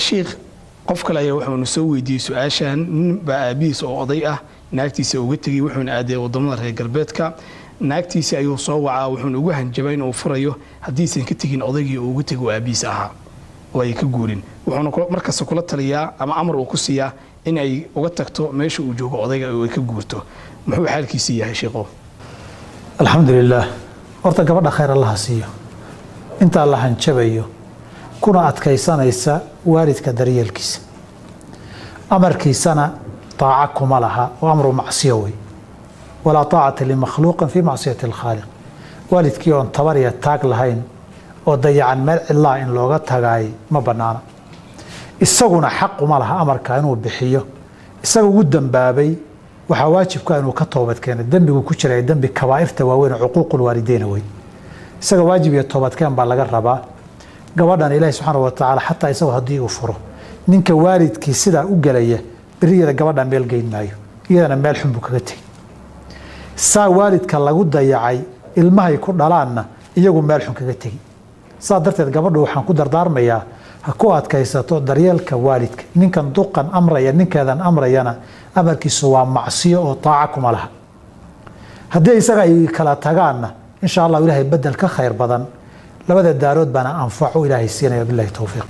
sheekh qof kale ayaa wuxuu soo weydiiyay su'aashan nin baa aabihiis oo oday ah naagtiisa uga tagay wuxuuna aaday wadamada reer galbeedka naagtiisa ayuu soo wacaa wuxuuna ugu hanjabay inuu furayo haddiisan ka tegin odaygii uu uga tego aabihiis ahaa oo ay ka guurin wuxuuna markaas kula taliyaa ama amar uu ku siiyaa in ay uga tagto meesha uu joogo odayga oo ay ka guurto muxuu xaalkiisa yahay sheekho alxamdulillaah horta gabadha khayr allaha siiyo inta la hanjabayo kuna adkaysanaysa waalidka daryeelkiisa amarkiisana طاعة كمالها وأمر معصية وي ولا طاعة لمخلوق في معصية الخالق والد كيون تبرية تاق لهين وضيع مال الله إن لغتها جاي ما بنانا السجون حق مالها أمر كانوا بحيه السجون قدام بابي وحواجب كانوا كتوبت كان الدم وكشري الدم بكبائر تواوين عقوق الوالدين وي السجون واجب يتوبت كان بالغ الربا جوادنا إلهي سبحانه وتعالى حتى يسوي هديه وفره نينك والد كي سدا وجليه بريده gabadha meel geyn maayo iyadana meel xun buu kaga tagay saa waalidka lagu dayacay ilmahay ku dhalaanna iyagu meel xun kaga tagay saa darteed gabadhu waxaan ku dardaarmayaa ha ku adkaysato daryeelka waalidka ninkan duqan amraya ninkeedan amrayana amarkiisu waa macsiyo oo taaca kuma laha haddii isaga ay kala tagaanna insha Allah ilaahay badal ka khayr badan labada daarood bana anfaco ilaahay siinaya billahi tawfiiq